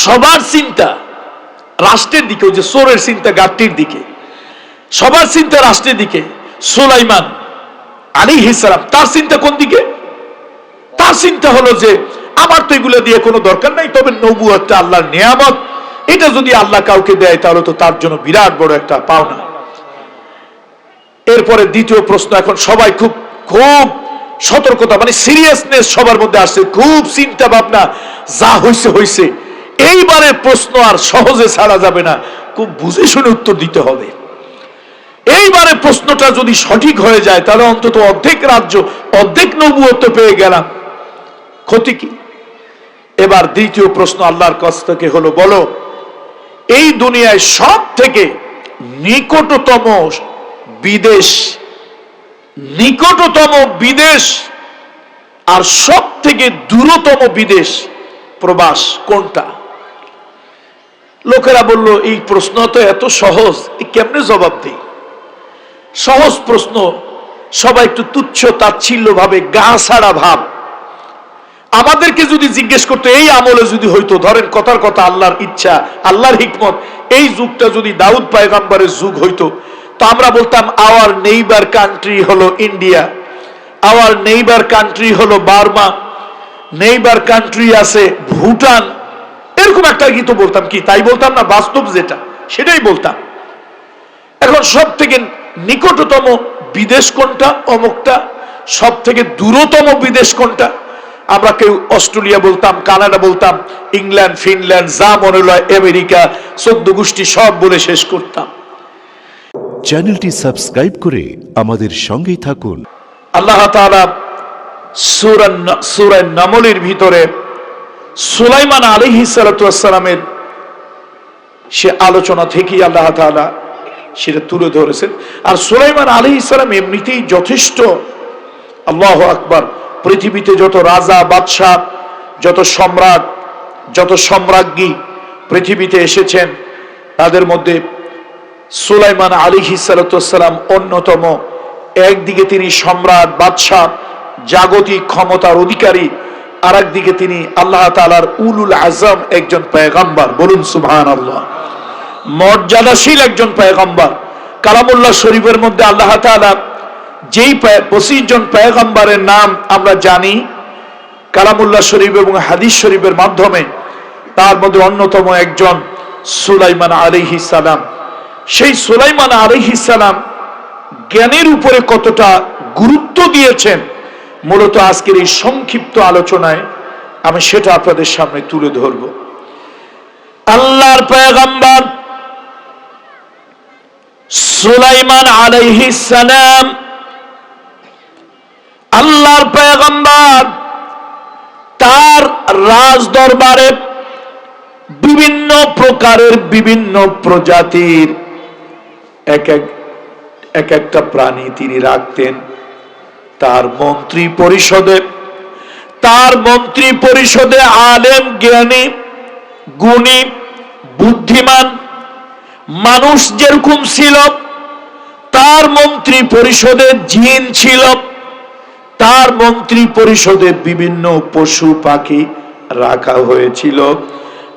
সবার চিন্তা রাষ্ট্রের দিকে, ওই যে চোরের চিন্তা গাড়ির দিকে, সবার চিন্তা রাষ্ট্রের দিকে। সুলাইমান আলাইহিস সালাম তার চিন্তা কোন দিকে? তার চিন্তা হলো যে আমার তো এগুলো দিয়ে কোনো দরকার নাই, তবে নবুয়তটা আল্লাহর নিয়ামত, এটা যদি আল্লাহ কাউকে দেয় তাহলে তো তার জন্য বিরাট বড় একটা পাওনা। এরপরে দ্বিতীয় প্রশ্ন, এখন সবাই খুব খুব সতর্কতা, মানে সিরিয়াসনেস সবার মধ্যে আসছে, খুব চিন্তা ভাবনা, যা হয়েছে হয়েছে, এইবারের প্রশ্ন আর সহজে ছাড়া যাবে না, খুব বুঝে শুনে উত্তর দিতে হবে। এইবারে প্রশ্নটা যদি সঠিক হয়ে যায় তাহলে অন্তত অর্ধেক রাজ্য, অর্ধেক নবুয়ত পেয়ে গেলাম, ক্ষতি কি? এবার দ্বিতীয় প্রশ্ন আল্লাহর কাছ থেকে হলো, বলো এই দুনিয়ায় সব থেকে নিকটতম বিদেশ, নিকটতম বিদেশ আর সব থেকে দূরতম বিদেশ প্রবাস কোনটা? লোকেরা বলল এই প্রশ্ন তো এত সহজ, কেমনে জবাব দেই? সহজ প্রশ্ন, সবাই একটু তুচ্ছ তাচ্ছিল্য ভাবে, গা ছাড়া ভাব। আমাদেরকে যদি জিজ্ঞেস করতো এই আমলে যদি হইতো, ধরেন কথার কথা, আল্লাহর ইচ্ছা, আল্লাহর হিকমত, এই যুগটা যদি দাউদ পয়গম্বরের যুগ হইতো, তো আমরা বলতাম আওয়ার নেইবার কান্ট্রি হলো ইন্ডিয়া, আওয়ার নেইবার কান্ট্রি হলো বার্মা, নেইবার কান্ট্রি আছে ভুটান, এরকম একটা কি তো বলতাম, কি তাই বলতাম না? বাস্তব যেটা সেটাই বলতাম। এখন সব থেকে নিকটতম বিদেশ কোনটা, অমুকটা, সব থেকে দূরতম বিদেশ কোনটা? আমরা কেউ অস্ট্রেলিয়া বলতাম, কানাডা বলতাম, ইংল্যান্ড, ফিনল্যান্ড, যা মনে হয়, আমেরিকা, 14 গোষ্ঠী সব বলে শেষ করতাম। চ্যানেলটি সাবস্ক্রাইব করে আমাদের সঙ্গেই থাকুন। আল্লাহ তাআলা সূরা নামলের ভিতরে সুলাইমান আলাইহিস সালাতু ওয়াস সালামের সে আলোচনা থেকেই আল্লাহ তাআলা সেটা তুলে ধরেছেন। আর সুলাইমান আলাইহিস সালাম এমনিতেই যথেষ্ট, আল্লাহু আকবার, পৃথিবীতে যত রাজা বাদশাহ, যত সম্রাট, যত সম্রাজ্ঞী পৃথিবীতে এসেছেন, তাদের মধ্যে সুলাইমান আলাইহিস সালাতু ওয়াস সালাম অন্যতম। একদিকে তিনি সম্রাট, বাদশাহ, জাগতিক ক্ষমতার অধিকারী, আর একদিকে তিনি আল্লাহ তাআলার উলুল আজম, একজন পয়গম্বর। বলুন সুবহানাল্লাহ। মর্যাদাশীল একজন পয়গম্বর। কালামুল্লাহ শরীফের মধ্যে আল্লাহ তাআলা যেই 25 জন পয়গম্বরের নাম আমরা জানি কালামুল্লাহ শরীফ এবং হাদিস শরীফের মাধ্যমে, তার মধ্যে অন্যতম একজন সুলাইমান আলাইহিস সালাম। সেই সুলাইমান আলাইহিস সালাম জ্ঞানের উপরে কতটা গুরুত্ব দিয়েছেন, মূলত আজকের এই সংক্ষিপ্ত আলোচনায় আমি সেটা আপনাদের সামনে তুলে ধরব। আল্লাহর পয়গম্বর সুলাইমান আলাইহিস সালাম, আল্লাহর পয়গম্বর, তার রাজ দরবারে বিভিন্ন প্রকারের, বিভিন্ন প্রজাতির এক একটা প্রাণী তিনি রাখতেন। তার মন্ত্রী পরিষদে আলেম, জ্ঞানী, গুণী, বুদ্ধিমান মানুষ যেরকম ছিল, তার মন্ত্রী পরিষদে জিন ছিল, তার মন্ত্রী পরিষদে বিভিন্ন পশু পাখি রাখা হয়েছিল।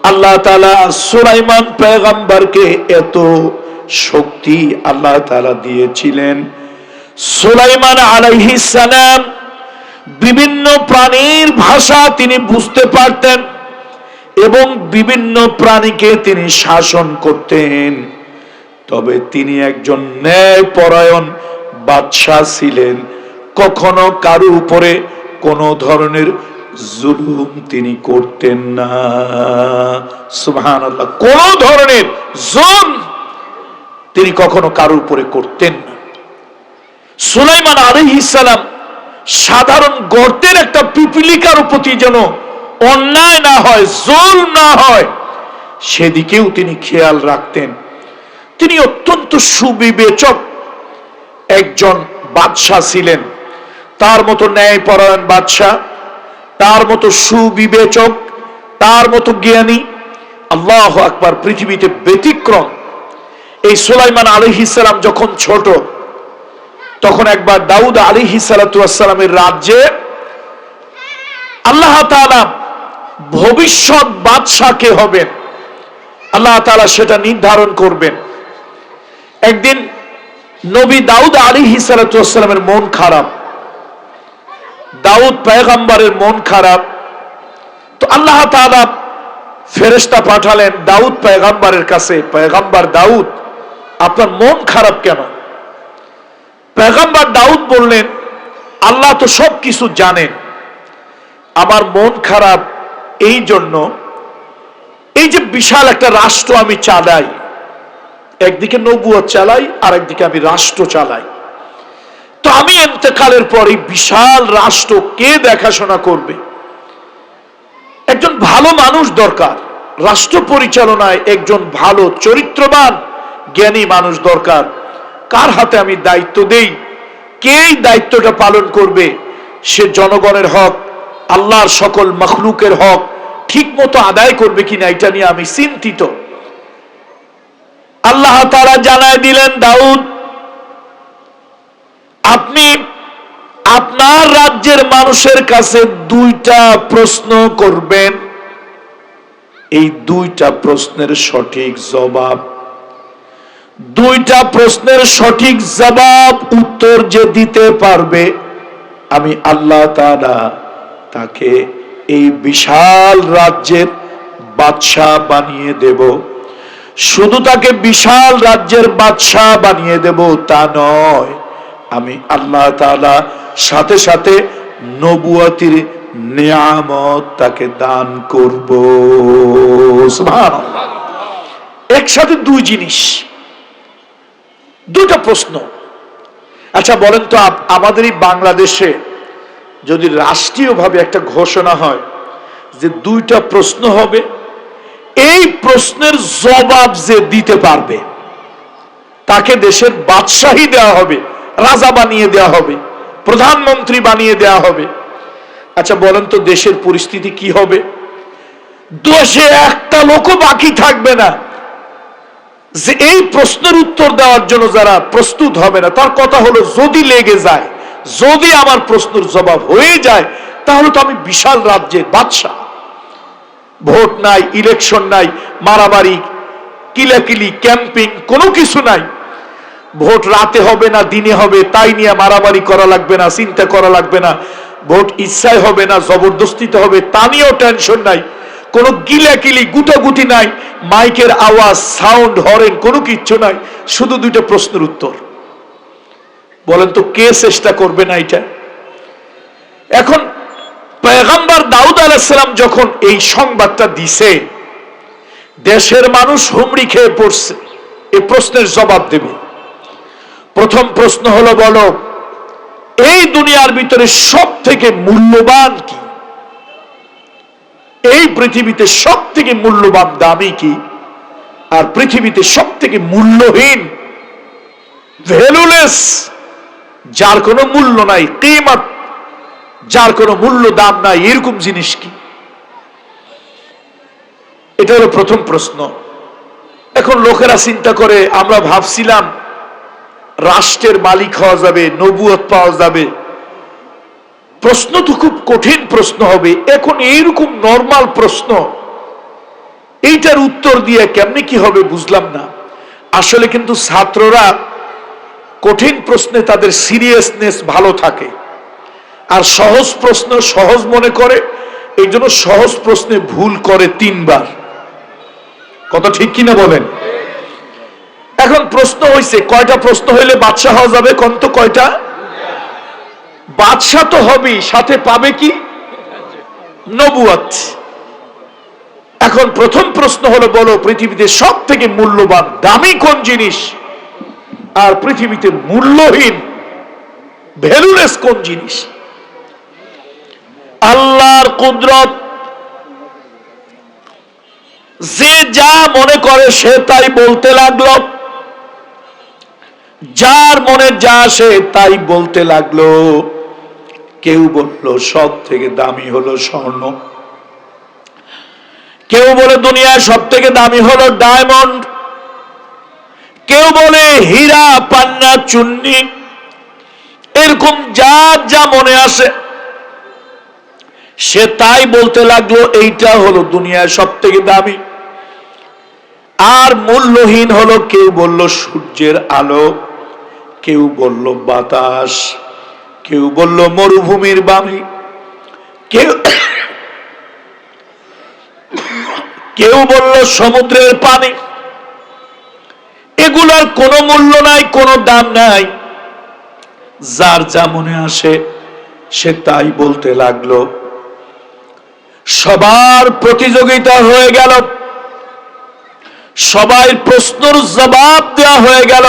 আল্লাহ তাআলা সুলাইমান পয়গম্বরকে এত শক্তি আল্লাহ তাআলা দিয়েছিলেন। সুলাইমান আলাইহিস সালাম বিভিন্ন প্রাণীর ভাষা তিনি বুঝতে পারতেন এবং বিভিন্ন প্রাণীকে তিনি শাসন করতেন। তবে তিনি একজন ন্যায়পরায়ণ বাদশাহ ছিলেন। কখনো কারো উপরে কোনো ধরনের জুলুম তিনি করতেন না। সুবহানাল্লাহ। কোন ধরনের জুলুম তিনি কখনো কারো উপরে করতেন না। সুলাইমান আলাইহিস সালাম সাধারণ গর্তের একটা পিপীলিকার প্রতি যেন অন্যায় না হয়, জুলম না হয়, সেদিকেও তিনি খেয়াল রাখতেন। তিনি অত্যন্ত সুবিবেচক একজন বাদশাহ ছিলেন। তার মতো ন্যায়পরায়ণ বাদশাহ, তার মতো সুবিবেচক, তার মতো জ্ঞানী, আল্লাহু আকবার, পৃথিবীতে ব্যতিক্রম। এই সুলাইমান আলাইহিস সালাম যখন ছোট, তখন একবার দাউদ আলাইহিস সালাতু ওয়াস সালামের রাজ্যে আল্লাহ তাআলা ভবিষ্যৎ বাদশাহ কে হবেন আল্লাহ তাআলা সেটা নির্ধারণ করবেন। একদিন নবী দাউদ আলাইহিস সালাতু ওয়াস সালামের মন খারাপ, দাউদ পয়গম্বরের মন খারাপ। তো আল্লাহ তাআলা ফেরেশতা পাঠালেন দাউদ পয়গম্বরের কাছে, পয়গম্বর দাউদ আপনার মন খারাপ কেন? পয়গম্বর দাউদ বললেন আল্লাহ তো সব কিছু জানেন, আমার মন খারাপ এই জন্য, এই যে বিশাল একটা রাষ্ট্র আমি চালাই, একদিকে নবুয়ত চালাই আর একদিকে আমি রাষ্ট্র চালাই, তো আমি ইন্তেকালের পর এই বিশাল রাষ্ট্র কে দেখাশোনা করবে? একজন ভালো মানুষ দরকার, রাষ্ট্র পরিচালনায় একজন ভালো চরিত্রবান জ্ঞানী মানুষ দরকার। কার হাতে আমি দায়িত্ব দেই, কে এই দায়িত্বটা পালন করবে? সে জনগণের হক, আল্লাহর সকল মখলুকের হক ঠিক মতো আদায় করবে কিনা এটা নিয়ে আমি চিন্তিত। আল্লাহ তাআলা জানায় দিলেন দাউদ আপনি আপনার রাজ্যের মানুষের কাছে দুইটা প্রশ্ন করবেন, এই দুইটা প্রশ্নের সঠিক জবাব, দুইটা প্রশ্নের সঠিক জবাব উত্তর যে দিতে পারবে আমি আল্লাহ তাআলা তাকে এই বিশাল রাজ্যের বাদশাহ বানিয়ে দেব। শুধু তাকে বিশাল রাজ্যের বাদশাহ বানিয়ে দেব তা নয়, আমি আল্লাহ তাআলা সাথে সাথে নবুয়তের নিয়ামত তাকে দান করব। সুবহানাল্লাহ। একসাথে দুই জিনিস, দুটো প্রশ্ন। আচ্ছা বলেন তো আমাদের এই বাংলাদেশে যদি রাষ্ট্রীয়ভাবে একটা ঘোষণা হয় যে দুইটা প্রশ্ন হবে, এই প্রশ্নের জবাব যে দিতে পারবে তাকে দেশের বাদশাহী দেওয়া হবে, রাজা বানিয়ে দেওয়া হবে, প্রধানমন্ত্রী বানিয়ে দেওয়া হবে। আচ্ছা বলেন তো দেশের পরিস্থিতি কি হবে? দেশে একটা লোকও বাকি থাকবে না যে এই প্রশ্নের উত্তর দেওয়ার জন্য যারা প্রস্তুত হবে না। তার কথা হলো যদি লেগে যায়, যদি আমার প্রশ্নের জবাব হয়ে যায় তাহলে তো আমি বিশাল রাজ্যের বাদশাহ। ভোট নাই, ইলেকশন নাই, মারামারি, কিলাকিলি, ক্যাম্পিং কোনো কিছু নাই। ভোট রাতে হবে না দিনে হবে তাই নিয়ে মারামারি করা লাগবে না, চিন্তা করা লাগবে না। ভোট ইচ্ছায় হবে না জবরদস্তিতে হবে তা নিয়েও টেনশন নাই। কোনো গিলাকিলি গুটাগুটি নাই, মাইকের আওয়াজ, সাউন্ড, হরেন কোনো কিচ্ছু নাই, শুধু দুইটা প্রশ্নের উত্তর। বলেন তো কে চেষ্টা করবে না এটা? এখন পয়গম্বর দাউদ আলাইহিস সালাম যখন এই সংবাদটা দিছে, দেশের মানুষ হুমড়ি খেয়ে পড়ছে, এই প্রশ্নের জবাব দেবে। প্রথম প্রশ্ন হলো বলো এই দুনিয়ার ভিতরে সব থেকে মূল্যবান কি? এই পৃথিবীতে সব থেকে মূল্যবান দামি কি? আর পৃথিবীতে সব থেকে মূল্যহীন, ভ্যালুলেস, যার কোনো মূল্য নাই, কিমত, যার কোনো মূল্য দাম নাই, এরকম জিনিস কি? এটা হলো প্রথম প্রশ্ন। এখন লোকেরা চিন্তা করে, আমরা ভাবছিলাম রাষ্ট্রের মালিক হওয়া যাবে, নবুয়ত পাওয়া যাবে, প্রশ্ন তো খুব কঠিন প্রশ্ন হবে। এখন এইরকম নরমাল প্রশ্ন, এইটার উত্তর দিয়ে কেমনে কি হবে বুঝলাম না। আসলে কিন্তু ছাত্ররা কঠিন প্রশ্নে তাদের সিরিয়াসনেস ভালো থাকে, আর সহজ প্রশ্ন সহজ মনে করে, এই জন্য সহজ প্রশ্নে ভুল করে 3 বার। কথা ঠিক কিনা বলেন? এখন প্রশ্ন হইছে কয়টা প্রশ্ন হইলে বাদশাহ হওয়া যাবে? কোন তো কয়টা? বাদশাহ তো হবেই, সাথে পাবে কি? নবুয়ত। এখন প্রথম প্রশ্ন হলো বলো পৃথিবীতে সব থেকে মূল্যবান দামি কোন জিনিস, আর পৃথিবীতে মূল্যহীন ভ্যালুলেস কোন জিনিস? আল্লাহর কুদরত, যে যা মনে করে সে তাই বলতে লাগলো, যার মনে যা সে তাই বলতে লাগলো। কেউ বলল সব থেকে দামি হলো স্বর্ণ, কেউ বলে দুনিয়ার সব থেকে দামি হলো ডায়মন্ড, কেউ বলে হীরা, পান্না, চুন্নি, এরকম যা যা মনে আসে সে তাই বলতে লাগলো এইটা হলো দুনিয়ার সব থেকে দামি। আর মূল্যহীন হলো, কেউ বলল সূর্যের আলো, কেউ বলল বাতাস, কেউ বলল মরুভূমির বাণী, কেউ বলল সমুদ্রের পানি। এগুলার কোনো মূল্য নাই, কোনো দাম নাই। যার যা মনে আসে সে তাই বলতে লাগলো। সবার প্রতিযোগিতা হয়ে গেল, সবাই প্রশ্নের জবাব দেওয়া হয়ে গেল।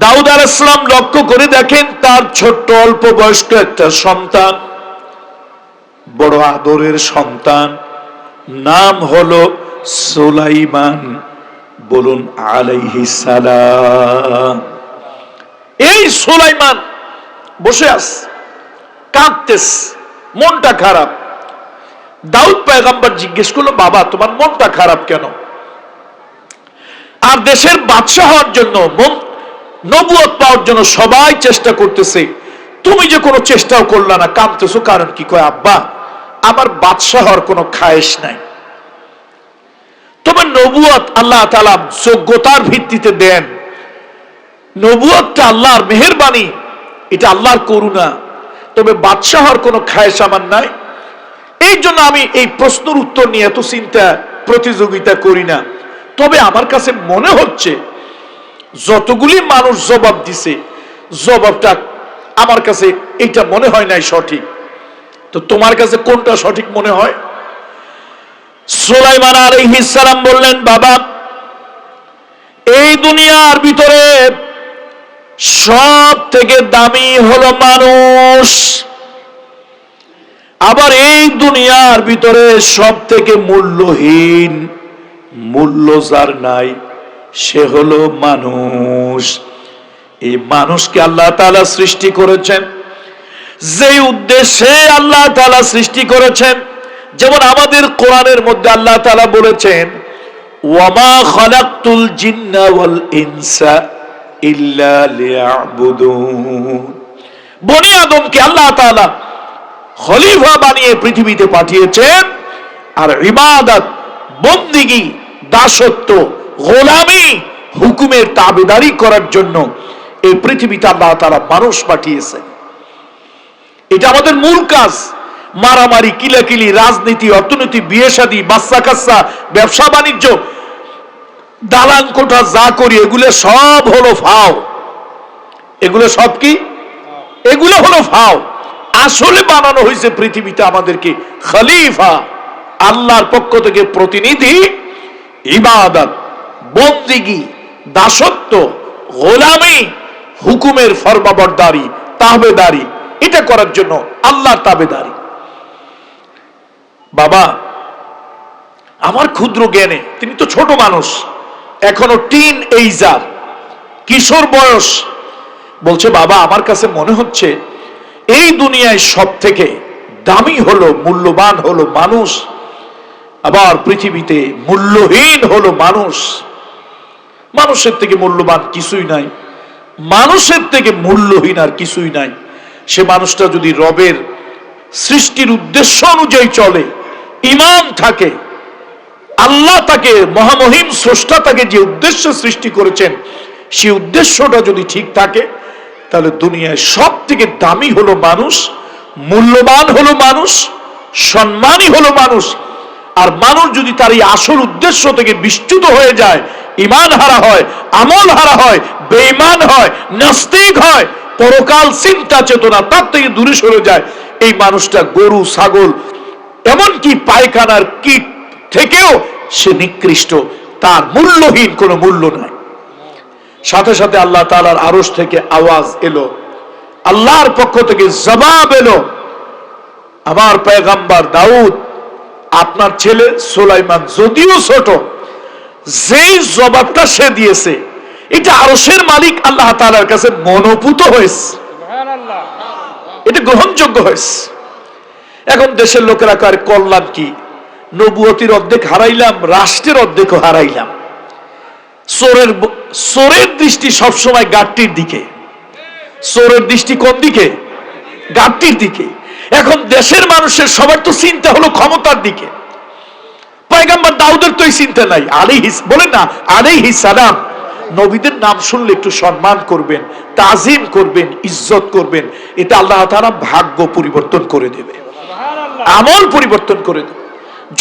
দাউদ আলাইহিস সালাম লক্ষ্য করে দেখেন তার ছোট্ট অল্প বয়স্ক একটা সন্তান, বড় আদরের সন্তান, নাম হলো সুলাইমান। বলুন আলাইহিস সালাম। এই সুলাইমান বসে আছে, কাঁদতেস, মনটা খারাপ। দাউদ পয়গম্বর জিজ্ঞেস করলো, বাবা তোমার মনটা খারাপ কেন? আর দেশের বাদশা হওয়ার জন্য, নবুয়ত পাওয়ার জন্য সবাই চেষ্টা করতেছে, তুমি যে কোনো চেষ্টাও করলা না, কাঁদতেছো কারণ কি? কয় আব্বা আমার বাদশা হওয়ার কোনো খায়েশ নাই। তোমার নবুয়ত আল্লাহ তাআলা যোগ্যতার ভিত্তিতে দেন, নবুয়তটা আল্লাহর মেহেরবানি, এটা আল্লাহর করুণা, তবে বাদশা হওয়ার কোনো খায়েশ আমার নাই। এই জন্য আমি এই প্রশ্নের উত্তর নিয়ে এত চিন্তা প্রতিযোগিতা করি না। তবে আমার কাছে মনে হচ্ছে যতগুলি মানুষ জবাব দিছে, জবাবটা আমার কাছে এটা মনে হয় নাই সঠিক। তো তোমার কাছে কোনটা সঠিক মনে হয়? সুলাইমান আলাইহিস সালাম বললেন, বাবা এই দুনিয়ার ভিতরে সব থেকে দামি হলো মানুষ, আবার এই দুনিয়ার ভিতরে সব থেকে মূল্যহীন, মূল্য যার নাই সে হলো মানুষ। এই মানুষকে আল্লাহ তাআলা সৃষ্টি করেছেন যে উদ্দেশ্যে আল্লাহ তাআলা সৃষ্টি করেছেন। যেমন আমাদের কোরআনের মধ্যে আল্লাহ তাআলা বলেছেন, ওয়ামা খালাকতুল জিন্না ওয়াল ইনসা ইল্লা লিয়াবুদুন। বনি আদমকে আল্লাহ তাআলা খলিফা বানিয়ে পৃথিবীতে পাঠিয়েছেন, আর ইবাদত, বন্দেগী, দাসত্ব, গোলামি, হুকুমের তাবেদারি করার জন্য এই পৃথিবীতে আল্লাহ তাআলা মানুষ পাঠিয়েছেন। এটা আমাদের মূল কাজ। মারামারি, কিলাকিলি, রাজনীতি, অর্থনীতি, বিয়ে শাদী, বাচ্চা কাচ্চা, ব্যবসা বাণিজ্য, দালান কোঠা যা করি এগুলো সব হলো ফাও। এগুলো সব কি? এগুলো হলো ফাও। আসলে বানানো হয়েছে পৃথিবীতে আমাদেরকে খলিফা, আল্লাহর পক্ষ থেকে প্রতিনিধি, ইবাদত, বন্দেগী, দাসত্ব, গোলামি, হুকুমের ফরমাবরদারি, তাবেদারি, এটা করার জন্য আল্লাহর তাবেদারি। বাবা আমার ক্ষুদ্র জ্ঞানে, তিনি তো ছোট মানুষ, এখনো টিন এইজার, কিশোর বয়স, বলছে বাবা আমার কাছে মনে হচ্ছে এই দুনিয়ায় সব থেকে দামি হলো, মূল্যবান হলো মানুষ, আবার পৃথিবীতে মূল্যহীন হলো মানুষ। মানুষের থেকে মূল্যবান কিছুই নাই, মানুষের থেকে মূল্যহীন আর কিছুই নাই। সে মানুষটা যদি রবের সৃষ্টির উদ্দেশ্য অনুযায়ী চলে, ঈমান থাকে, আল্লাহ তাকে, মহামহিম স্রষ্টা তাকে যে উদ্দেশ্য সৃষ্টি করেছেন সেই উদ্দেশ্যটা যদি ঠিক থাকে, তাহলে দুনিয়ায় সব থেকে দামি হলো মানুষ, মূল্যবান হলো মানুষ, সম্মানী হলো মানুষ। আর মানুষ যদি তার এই আসল উদ্দেশ্য থেকে বিচ্যুত হয়ে যায়, ঈমান হারা হয়, আমল হারা হয়, বেঈমান হয়, নাস্তিক হয়, পরকাল চিন্তা চেতনা তার থেকে দূরে সরে যায়, এই মানুষটা গরু, ছাগল, এমনকি পায়খানার কীট থেকেও সে নিকৃষ্ট, তার মূল্যহীন কোনো মূল্য নাই। সাথে সাথে আল্লাহ তাআলার আরশ থেকে আওয়াজ এলো, আল্লাহর পক্ষ থেকে জবাব এলো, আমার পয়গম্বর দাউদ, আপনার ছেলে সুলাইমান যদিও ছোট, যেই জবাবটা সে দিয়েছে এটা আরশের মালিক আল্লাহ তাআলার কাছে মনোপুত হয়েছে, এটা গ্রহণযোগ্য হয়েছে। এখন দেশের লোকেরা কার কল্যাণ কি? নবুয়তির অর্ধেক হারাইলাম, রাষ্ট্রের অর্ধেকও হারাইলাম। চোরের দৃষ্টি সবসময় গাট্টির দিকে। চোরের দৃষ্টি কোন দিকে? গাট্টির দিকে। এখন দেশের মানুষের সবার তো চিন্তা হলো ক্ষমতার দিকে। পয়গম্বর দাউদের তো এই চিন্তা নাই। বলেন না আলাইহিস সালাম, নবীদের নাম শুনলে একটু সম্মান করবেন, তাজিম করবেন, ইজ্জত করবেন, এটা আল্লাহ তাআলা ভাগ্য পরিবর্তন করে দেবে, আমল পরিবর্তন করে দেবে।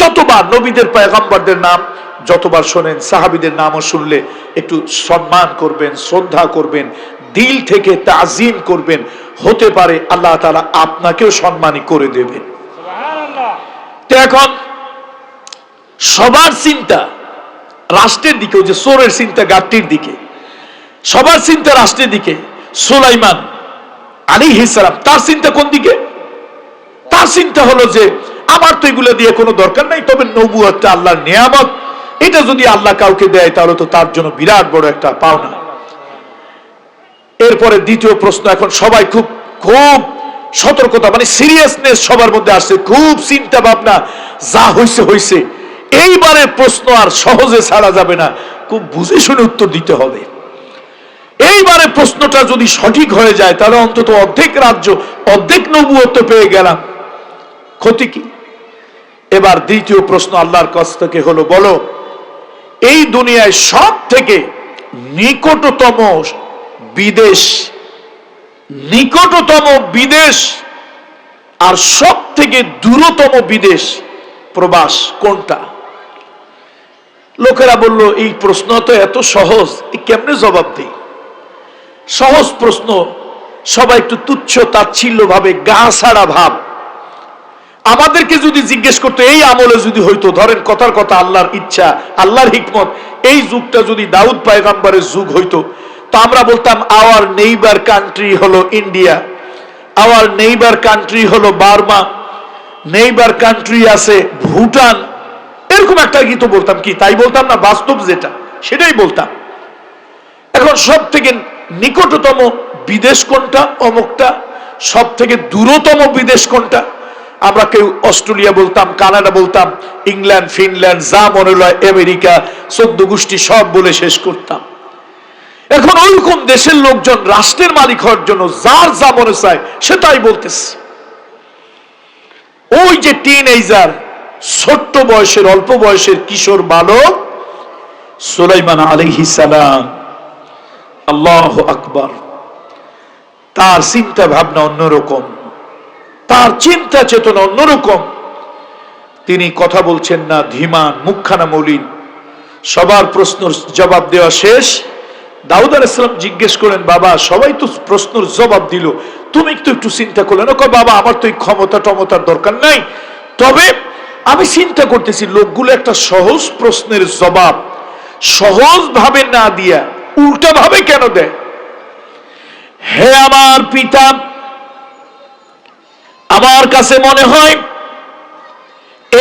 যতবার নবীদের পয়গম্বরদের নাম যতবার শোনেন, সাহাবীদের নামও শুনলে একটু সম্মান করবেন, শ্রদ্ধা করবেন, দিল থেকে তাজিম করবেন, হতে পারে আল্লাহ তাআলা আপনাকেও সম্মানী করে দেবেন। তো এখন সবার চিন্তা রাষ্ট্রের দিকে, ওই যে চোরের চিন্তা গাড়ির দিকে, সবার চিন্তা রাষ্ট্রের দিকে। সুলাইমান আলাইহিস সালাম তার চিন্তা কোন দিকে? তার চিন্তা হলো যে আমার তো এগুলো দিয়ে কোনো দরকার নাই, তবে নবুয়তটা আল্লাহর নিয়ামত, এটা যদি আল্লাহ কাউকে দেয় তাহলে তো তার জন্য বিরাট বড় একটা পাওনা। এরপরে দ্বিতীয় প্রশ্ন, এখন সবাই খুব খুব সতর্কতা, মানে সিরিয়াসনেস সবার মধ্যে আসছে, খুব চিন্তা ভাবনা, যা হইছে হইছে। এইবারের প্রশ্ন আর সহজে ছাড়া যাবে না, খুব বুঝে শুনে উত্তর দিতে হবে। এইবারে প্রশ্নটা যদি সঠিক হয়ে যায় তাহলে অন্তত অর্ধেক রাজ্য, অর্ধেক নবুয়ত পেয়ে গেলাম, ক্ষতি কি? এবার দ্বিতীয় প্রশ্ন আল্লাহর কাছ থেকে হলো, বলো এই দুনিয়ায় সব থেকে নিকটতম বিদেশ, নিকটতম বিদেশ আর সব থেকে দূরতম বিদেশ প্রবাস কোনটা? লোকেরা বলল এই প্রশ্ন তো এত সহজ, কেমনে জবাব দেই? সহজ প্রশ্ন, সবাই একটু তুচ্ছ তাচ্ছিল্য ভাবে, গা ছাড়া ভাব। আমাদেরকে যদি জিজ্ঞেস করতো এই আমলে যদি হইতো, ধরেন কথার কথা, আল্লাহর ইচ্ছা, আল্লাহর হিকমত, এই যুগটা যদি দাউদ পয়গম্বরের যুগ হইতো, তো আমরা বলতাম আওয়ার নেইবার কান্ট্রি হলো ইন্ডিয়া, আওয়ার নেইবার কান্ট্রি হলো বার্মা, নেইবার কান্ট্রি আছে ভুটান, এরকম একটা কি তো বলতাম, কি তাই বলতাম না? বাস্তব যেটা সেটাই বলতাম। এখন সব থেকে নিকটতম বিদেশ কোনটা? অমুকটা। সব থেকে দূরতম বিদেশ কোনটা? আমরা কেউ অস্ট্রেলিয়া বলতাম, কানাডা বলতাম, ইংল্যান্ড, ফিনল্যান্ড, যা মনে হয়, আমেরিকা, 14 গোষ্ঠী সব বলে শেষ করতাম। এখন ওইরকম দেশের লোকজন রাষ্ট্রের মালিক হওয়ার জন্য যার যা মনে চায় সেটাই বলতেছে। ওই যে টিনএজার, ছোট্ট বয়সের, অল্প বয়সের কিশোর বালক সুলাইমান আলাইহিস সালাম, আল্লাহু আকবার, তার চিন্তা ভাবনা অন্যরকম, তার চিন্তা চেতনা অন্যরকম। তিনি কথা বলছেন না, ধীমান, মুখখানা মলিন। সবার প্রশ্নের জবাব দেওয়া শেষ। দাউদ আলাইহিস সালাম জিজ্ঞেস করেন, বাবা সবাই তো প্রশ্নের জবাব দিল, তুমি তো একটু চিন্তা করলে না? কয়, বাবা আমার তো এই ক্ষমতা টমতার দরকার নাই, তবে আমি চিন্তা করতেছি লোকগুলো একটা সহজ প্রশ্নের জবাব সহজ ভাবে না দিয়া উল্টা ভাবে কেন দেয়? হে আমার পিতা, আমার কাছে মনে হয়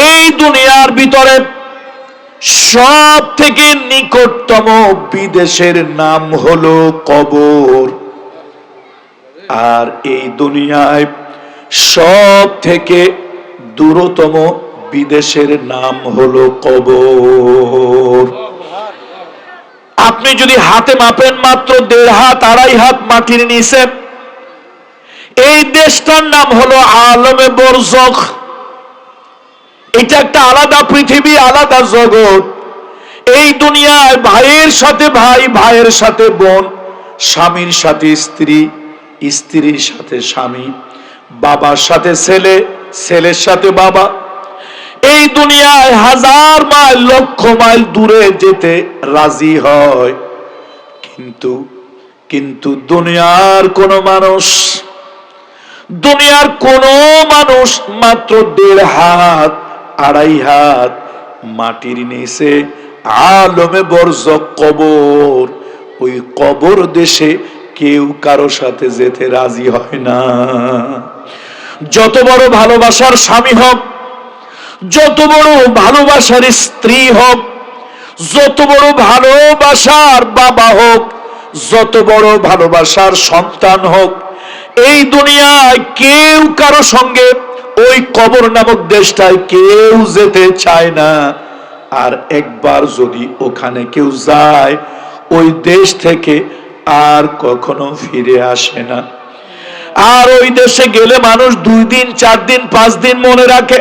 এই দুনিয়ার ভিতরে সব থেকে নিকটতম বিদেশের নাম হলো কবর, আর এই দুনিয়ায় সব থেকে দূরতম বিদেশের নাম হলো কবর। আপনি যদি হাতে মাপেন মাত্র 1.5 হাত 2.5 হাত মাটির নিচে, এই দেশটার নাম হলো আলমে বরজখ। এটা একটা আলাদা পৃথিবী, আলাদা জগৎ। এই দুনিয়ায় ভাইয়ের সাথে ভাই, ভাইয়ের সাথে বোন, স্বামীর সাথে স্ত্রী, স্ত্রীর সাথে স্বামী, বাবার সাথে ছেলে, ছেলের সাথে বাবা। এই দুনিয়ায় 1000 মাইল, লক্ষ মাইল দূরে যেতে রাজি হয়, কিন্তু দুনিয়ার কোন মানুষ মাত্র 1.5 হাত 2.5 হাত মাটির নিচে আলমে বরজখ কবর, ওই কবর দেশে কেউ কারো সাথে যেতে রাজি হয় না। যত বড় ভালোবাসার স্বামী হোক, যত বড় ভালোবাসার স্ত্রী হোক, যত বড় ভালোবাসার বাবা হোক, যত বড় ভালোবাসার সন্তান হোক, এই দুনিয়ায় কেউ কারো সঙ্গে ওই কবর নামক দেশটায় কেউ যেতে চায় না। আর একবার যদি ওখানে কেউ যায়, ওই দেশ থেকে আর কখনো ফিরে আসে না। আর ওই দেশে গেলে মানুষ 2 দিন 4 দিন 5 দিন মনে রাখে,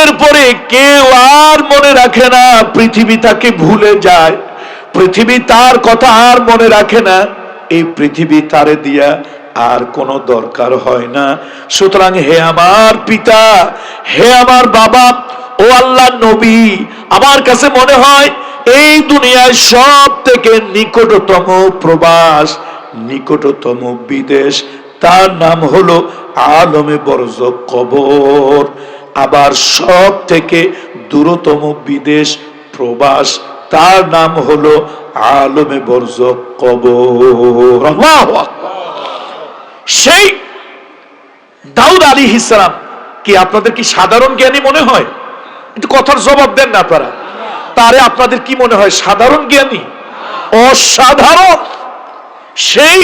এরপরে কেউ আর মনে রাখে না। পৃথিবী তাকে ভুলে যায়, পৃথিবী তার কথা আর মনে রাখে না, এই পৃথিবী তারে দিয়া আর কোনো দরকার হয় না। সুতরাং হে আমার পিতা, হে আমার বাবা, ও আল্লাহর নবী, আমার কাছে মনে হয় এই দুনিয়ায় সব থেকে নিকটতম প্রবাস, নিকটতম বিদেশ, তার নাম হলো আলমে বরজখ কবর। আবার সব থেকে দূরতম বিদেশ প্রবাস, তার নাম হলো আলমে বরজখ কবর। আল্লাহু আকবার। সেই দাউদ আলাইহিস সালাম কি আপনাদের কি সাধারণ জ্ঞানী মনে হয়? একটু কথার জবাব দেন না আপনারা। তারে আপনাদের কি মনে হয় সাধারণ জ্ঞানী? অসাধারণ। সেই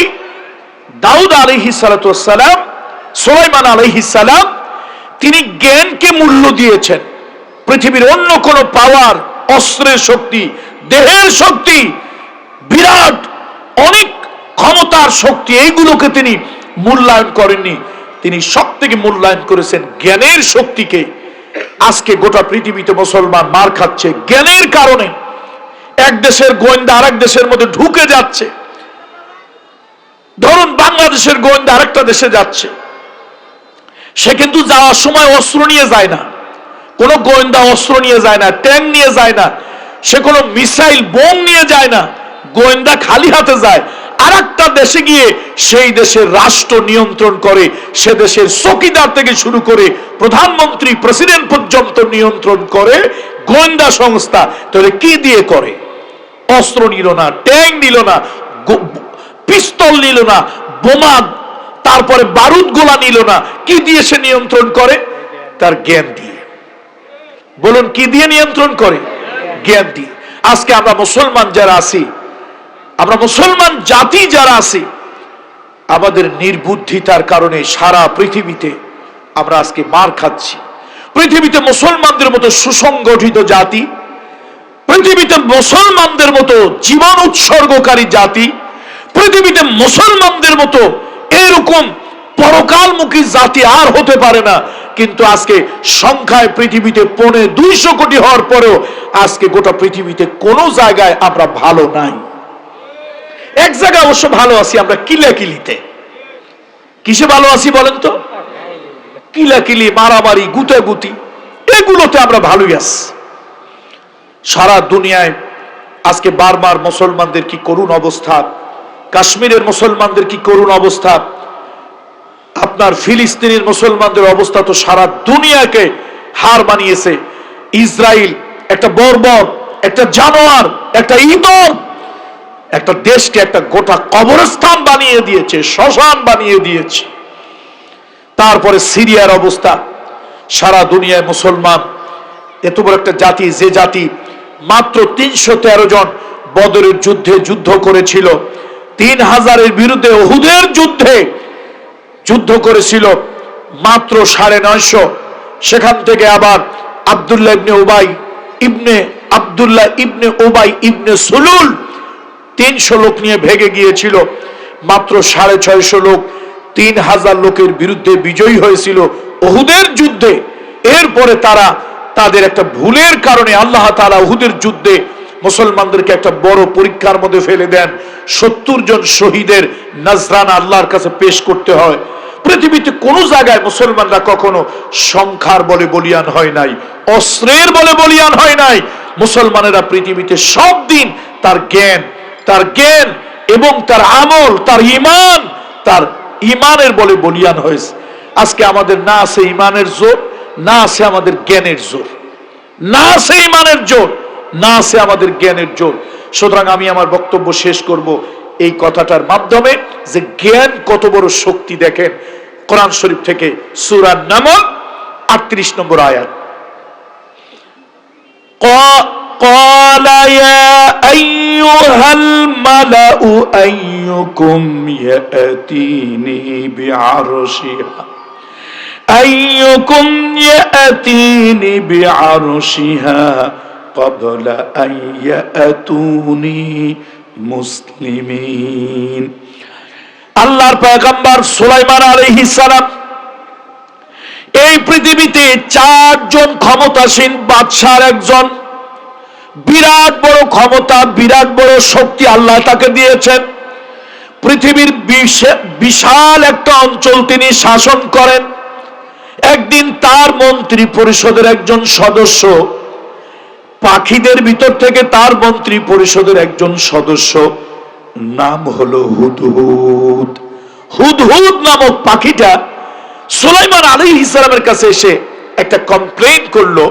দাউদ আলাইহিস সালাম, সুলাইমান আলাইহিস সালাম, তিনি জ্ঞানকে মূল্য দিয়েছেন। পৃথিবীর অন্য কোন পাওয়ার, অস্ত্রের শক্তি, দেহের শক্তি, বিরাট অনেক ক্ষমতার শক্তি, এইগুলোকে তিনি মূল্যায়ন করেননি। তিনি সব থেকে মূল্যায়ন করেছেন জ্ঞানের শক্তিকে। আজকে গোটা পৃথিবীতে মুসলমান মার খাচ্ছে জ্ঞানের কারণে। এক দেশের গোয়েন্দা আরেক দেশের মধ্যে ঢুকে যাচ্ছে। ধরুন বাংলাদেশের গোয়েন্দা আরেকটা দেশে যাচ্ছে, সে কিন্তু যাওয়ার সময় অস্ত্র নিয়ে যায় না। কোন গোয়েন্দা অস্ত্র নিয়ে যায় না, ট্যাঙ্ক নিয়ে যায় না, সে কোনো মিসাইল বোম নিয়ে যায় না। গোয়েন্দা খালি হাতে যায়, আর একটা দেশে গিয়ে সেই দেশের রাষ্ট্র নিয়ন্ত্রণ করে, সে দেশের চৌকিদার থেকে শুরু করে প্রধানমন্ত্রী, প্রেসিডেন্ট পর্যন্ত নিয়ন্ত্রণ করে গোয়েন্দা সংস্থা। তাহলে কি দিয়ে করে? অস্ত্র নিল না, ট্যাঙ্ক নিল না, পিস্তল নিল না, বোমা, তারপরে বারুদ গোলা নিল না। কি দিয়ে সে নিয়ন্ত্রণ করে? তার জ্ঞান দিয়ে। বলুন কি দিয়ে নিয়ন্ত্রণ করে? জ্ঞান দিয়ে। আজকে আমরা মুসলমান যারা আছি, আমরা মুসলমান জাতি যারা আছি, আমাদের নির্বুদ্ধিতার কারণে সারা পৃথিবীতে আমরা আজকে মার খাচ্ছি। পৃথিবীতে মুসলমানদের মতো সুসংগঠিত জাতি, পৃথিবীতে মুসলমানদের মতো জীবন উৎসর্গকারী জাতি, পৃথিবীতে মুসলমানদের মতো এরকম পরকালমুখী জাতি আর হতে পারে না। কিন্তু আজকে সংখ্যায় পৃথিবীতে 250 কোটি হওয়ার পরেও আজকে গোটা পৃথিবীতে কোনো জায়গায় আমরা ভালো নাই। এক জায়গায় অবশ্য ভালো আছি আমরা, কিলাকিলিতে। কিসে ভালো আছি বলেন তো? কিলাকিলি, মারামারি, গুতাগুতি, এগুলোতে আমরা ভালোই আছি। সারা দুনিয়ায় আজকে বারবার মুসলমানদের কি করুণ অবস্থা, কাশ্মীরের মুসলমানদের কি করুণ অবস্থা, আপনার ফিলিস্তিনের মুসলমানদের অবস্থা তো সারা দুনিয়াকে হার মানিয়েছে। ইসরায়েল একটা বর্বর, একটা জানোয়ার, একটা ইঁদুর, একটা দেশকে একটা গোটা কবরস্থান বানিয়ে দিয়েছে, শ্মশান বানিয়ে দিয়েছে। তারপরে সিরিয়ার অবস্থা, সারা দুনিয়ায় মুসলমান এত বড় একটা জাতি, যে জাতি মাত্র 313 জন বদরের যুদ্ধে যুদ্ধ করেছিল, 3000-এর বিরুদ্ধে উহুদের যুদ্ধে যুদ্ধ করেছিল মাত্র 950। সেখান থেকে আবার আব্দুল্লাহ ইবনে উবাই ইবনে সুলুল 300 লোক নিয়ে ভেগে গিয়েছিল। মাত্র 650 লোক 3000 লোকের বিরুদ্ধে বিজয়ী হয়েছিল উহুদের যুদ্ধে। এরপরে তারা তাদের একটা ভুলের কারণে আল্লাহ তাআলা উহুদের যুদ্ধে মুসলমানদেরকে একটা বড় পরীক্ষার মধ্যে ফেলে দেন। 70 জন শহীদের নজরানা আল্লাহর কাছে পেশ করতে হয়। পৃথিবীতে কোন জায়গায় মুসলমানরা কখনো সংখ্যার বলে বলিয়ান হয় নাই, অস্ত্রের বলে বলিয়ান হয় নাই। মুসলমানেরা পৃথিবীতে সব দিন তার জ্ঞান এবং তার আমল, তার ইমানের বলে বলিয়ান হয়েছে। আজকে আমাদের না আছে ইমানের জোর, না আছে আমাদের জ্ঞানের জোর, না আছে ইমানের জোর, না আছে আমাদের জ্ঞানের জোর। সুতরাং আমি আমার বক্তব্য শেষ করব এই কথাটার মাধ্যমে যে জ্ঞান কত বড় শক্তি। দেখেন কোরআন শরীফ থেকে সূরা নামল 38 নম্বর আয়াত, قال يا أيها الملأ أيكم يأتيني بعرشها قبل أن يأتوني মুসলিমিন। আল্লাহর পয়গম্বর সুলাইমান আলাইহিস সালাম এই পৃথিবীতে 4 জন ক্ষমতাসীন বাদশার একজন, বিরাট বড় ক্ষমতা, বিরাট বড় শক্তি আল্লাহ তাকে দিয়েছেন। পৃথিবীর বিশাল একটা অঞ্চল তিনি শাসন করেন। একদিন তার মন্ত্রী পরিষদের একজন সদস্য, পাখিদের ভিতর থেকে তার মন্ত্রী পরিষদের একজন সদস্য, নাম হলো হুদহুদ। হুদহুদ নামক পাখিটা সুলাইমান আলাইহিস সালামের কাছে এসে একটা কমপ্লেইন করলো,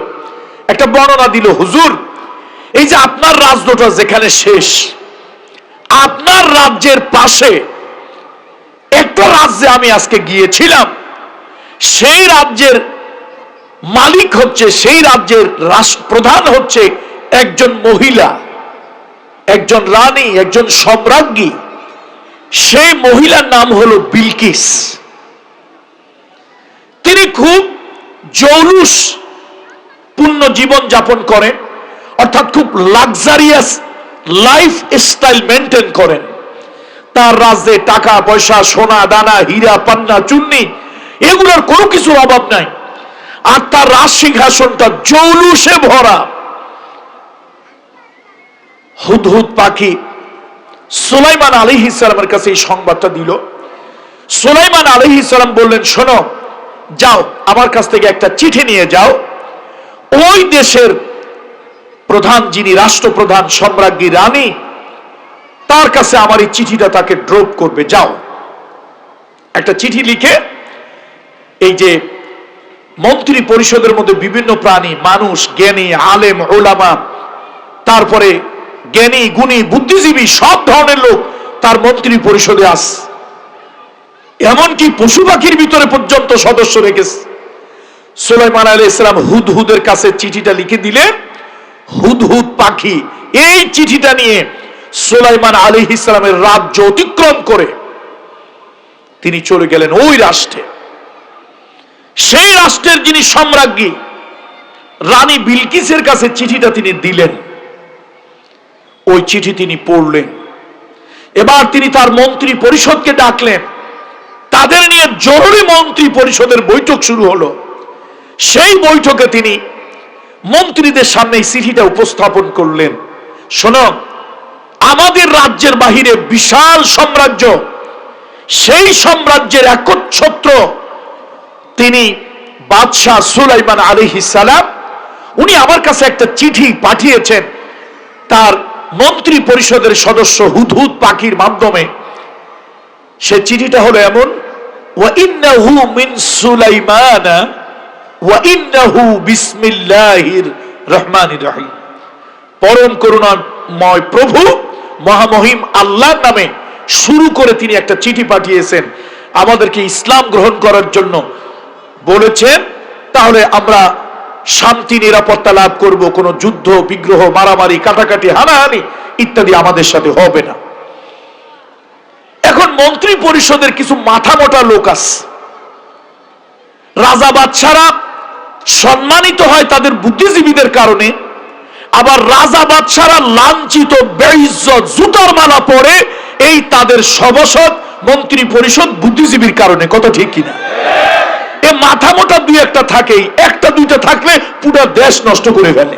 একটা বর্ণনা দিল, হুজুর এই যে আপনার রাজ্যটা যেখানে শেষ, আপনার রাজ্যের পাশে একটা রাজ্যে আমি আজকে গিয়েছিলাম, সেই রাজ্যের মালিক হচ্ছে, সেই রাজ্যের রাষ্ট্রপ্রধান হচ্ছে একজন মহিলা, একজন রানী, একজন সম্রাজ্ঞী। সেই মহিলার নাম হলো বিলকিস। তিনি খুব জৌলুস পূর্ণ জীবন যাপন করেন, অর্থাৎ খুব লাক্সারিয়াস লাইফ স্টাইল মেনটেন করেন। তার রাজ্যে টাকা পয়সা, সোনা দানা, হীরা পান্না চুন্নি, এগুলোর কোনো কিছুর অভাব নাই। আর তার রাজ সিংহাসনটা জৌলুসে ভরা। হুদহুদ পাখি সুলাইমান আলাইহিস সালামের কাছে এই সংবাদটা দিল। সুলাইমান আলাইহিস সালাম বললেন, শোনো, যাও আমার কাছ থেকে একটা চিঠি নিয়ে যাও, ওই দেশের প্রধান, যিনি রাষ্ট্রপ্রধান, সম্রাজ্ঞী রানী, তার কাছে আমার এই চিঠিটা তাকে ড্রপ করবে। যাও একটা চিঠি লিখে, এই যে মন্ত্রী পরিষদের মধ্যে বিভিন্ন প্রাণী, মানুষ, জ্ঞানী, আলেম, ওলামা, তারপরে জ্ঞানী গুণী বুদ্ধিজীবী, সব ধরনের লোক তার মন্ত্রী পরিষদে আস, এমনকি পশু পাখির ভিতরে পর্যন্ত সদস্য রেখেছে। সুলাইমান আলাইহিস সালাম হুদহুদের কাছে চিঠিটা লিখে দিলে, হুদহুদ পাখি এই চিঠিটা নিয়ে সুলাইমান আলাইহিস সালামের রাজ্য অতিক্রম করে তিনি চলে গেলেন ওই রাষ্ট্রে। সেই রাষ্ট্রের যিনি সম্রাজ্ঞী রানী বিলকিসের কাছে চিঠিটা তিনি দিলেন। ওই চিঠি তিনি পড়লেন। এবার তিনি তার মন্ত্রী পরিষদকে ডাকলেন, তাদের নিয়ে জরুরি মন্ত্রী পরিষদের বৈঠক শুরু হলো। সেই বৈঠকে তিনি মন্ত্রীদের সামনে এই চিঠিটা উপস্থাপন করলেন। শোনো, আমাদের রাজ্যের বাহিরে বিশাল সাম্রাজ্য, সেই সাম্রাজ্যের একচ্ছত্র তিনি বাদশাহ সুলাইমান আলাইহিস সালাম, উনি আমার কাছে একটা চিঠি পাঠিয়েছেন তার মন্ত্রী পরিষদের সদস্য হুদহুদ পাখির মাধ্যমে। সে চিঠিটা হলো এমন, ওয়া ইন্নাহু মিন সুলাইমান ওয়া ইন্নাহু বিসমিল্লাহির রহমানির রহিম। পরম করুণাময় প্রভু মহামহিম আল্লাহর নামে শুরু করে তিনি একটা চিঠি পাঠিয়েছেন, আমাদেরকে ইসলাম গ্রহণ করার জন্য বলেছেন। তাহলে আমরা শান্তি নিরাপত্তা লাভ করব, কোনো যুদ্ধ বিগ্রহ, মারামারি, কাটাকাটি, হানাহানি ইত্যাদি আমাদের সাথে হবে না। এখন মন্ত্রী পরিষদের কিছু মাথা মোটা লোক আছে, রাজা বাদশারা সম্মানিত হয় তাদের বুদ্ধিজীবীদের কারণে, আবার রাজা বাদশারা লাঞ্ছিত, বেইজ্জত, জুতার মালা পরে এই তাদের সভাসদ মন্ত্রী পরিষদ বুদ্ধিজীবীর কারণে। কত ঠিক কিনা? এ মাথা মোটা দুই একটা থাকেই, একটা দুইটা থাকলে পুরো দেশ নষ্ট করে ফেলে।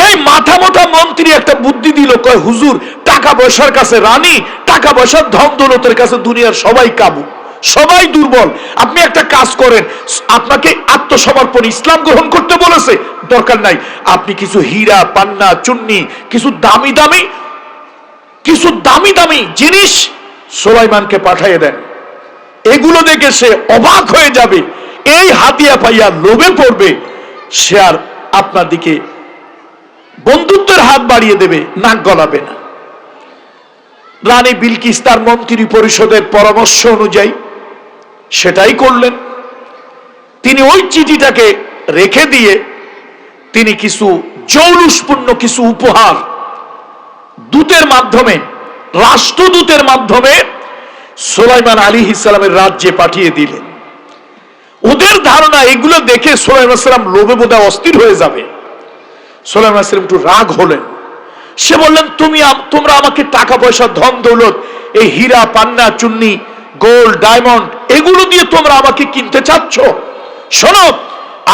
এই মাথা মোটা মন্ত্রী একটা বুদ্ধি দিল, কয় হুজুর টাকা পয়সার কাছে রানী, টাকা পয়সার ধন দৌলতের কাছে দুনিয়ার সবাই কাবু, সবাই দুর্বল। আপনি একটা কাজ করেন, আপনাকে আত্মসমর্পণ, ইসলাম গ্রহণ করতে বলেছে, দরকার নাই, আপনি কিছু হীরা পান্না চুন্নি, কিছু দামি দামি জিনিস সুলাইমানকে পাঠিয়ে দেন। এগুলো দেখে সে অবাক হয়ে যাবে, এই হাতিয়া পাইয়া লোভে পড়বে, সে আর আপনার দিকে বন্ধুত্বের হাত বাড়িয়ে দেবে, নাক গলাবে না। রানী বিলকিস তার মন্ত্রী পরিষদের পরামর্শ অনুযায়ী সেটাই করলেন। তিনি ওই চিঠিটাকে রেখে দিয়ে তিনি কিছু জৌলুসপূর্ণ কিছু উপহার দূতের মাধ্যমে, রাষ্ট্রদূতের মাধ্যমে সুলাইমান আলাইহিস সালামের রাজ্যে পাঠিয়ে দিলেন। ওদের ধারণা এগুলো দেখে সুলাইমান সালাম লোভে বোধহয় অস্থির হয়ে যাবে। সুলাইমান সালাম একটু রাগ হলেন। সে বললেন তোমরা আমাকে টাকা পয়সা ধন দৌলত, এই হীরা পান্না চুন্নি গোল্ড ডায়মন্ড এগুলো দিয়ে তোমরা আমাকে কিনতে চাচ্ছ? শোনো,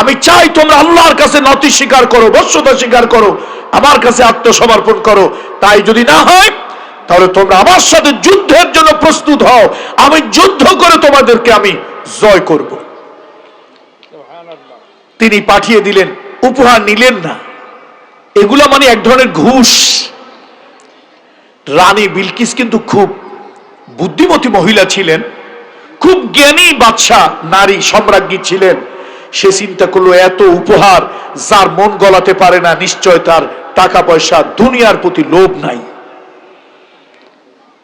আমি চাই তোমরা আল্লাহর কাছে নতি স্বীকার করো, বশ্যতা স্বীকার করো, আমার কাছে আত্মসমর্পণ করো। তাই যদি না হয় তাহলে তোমরা আমার সাথে যুদ্ধের জন্য প্রস্তুত হও, আমি যুদ্ধ করে তোমাদেরকে আমি জয় করব। তিনি পাঠিয়ে দিলেন, উপহার নিলেন না। এগুলো মানে এক ধরনের ঘুষ। রানী বিলকিস কিন্তু খুব বুদ্ধিমতী মহিলা ছিলেন, খুব জ্ঞানী বাদশা নারী সম্রাজ্ঞী ছিলেন। সে চিন্তা করলো এত উপহার যার মন গলাতে পারে না, নিশ্চয় তার টাকা পয়সা দুনিয়ার প্রতি লোভ নাই।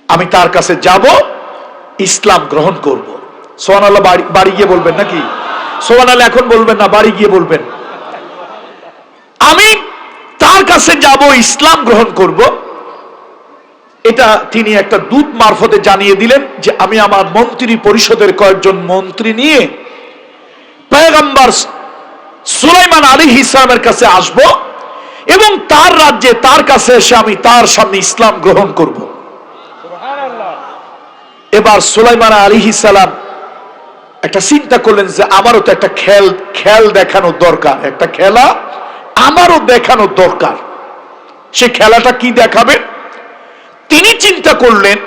আমি তার কাছে যাব, ইসলাম গ্রহণ করব। সুবহানাল্লাহ বাড়ি গিয়ে বলবেন নাকি? সুবহানাল্লাহ এখন বলবেন না, বাড়ি গিয়ে বলবেন। আমি তার কাছে যাব, ইসলাম গ্রহণ করব। এটা তিনি একটা দূত মারফতে জানিয়ে দিলেন যে আমি আমার মন্ত্রী পরিষদের কয়েকজন মন্ত্রী নিয়ে পয়গম্বর সুলাইমান আলাইহিস সালামের কাছে আসব এবং তার রাজ্যে তার কাছে এসে আমি তার সামনে ইসলাম গ্রহণ করব। এবার সুলাইমান আলাইহিস সালাম একটা চিন্তা করলেন যে আমারও তো একটা খেল দেখানো দরকার, একটা খেলা আমারও দেখানো দরকার। সে খেলাটা কি দেখাবে? তিনি চিন্তা করলেন,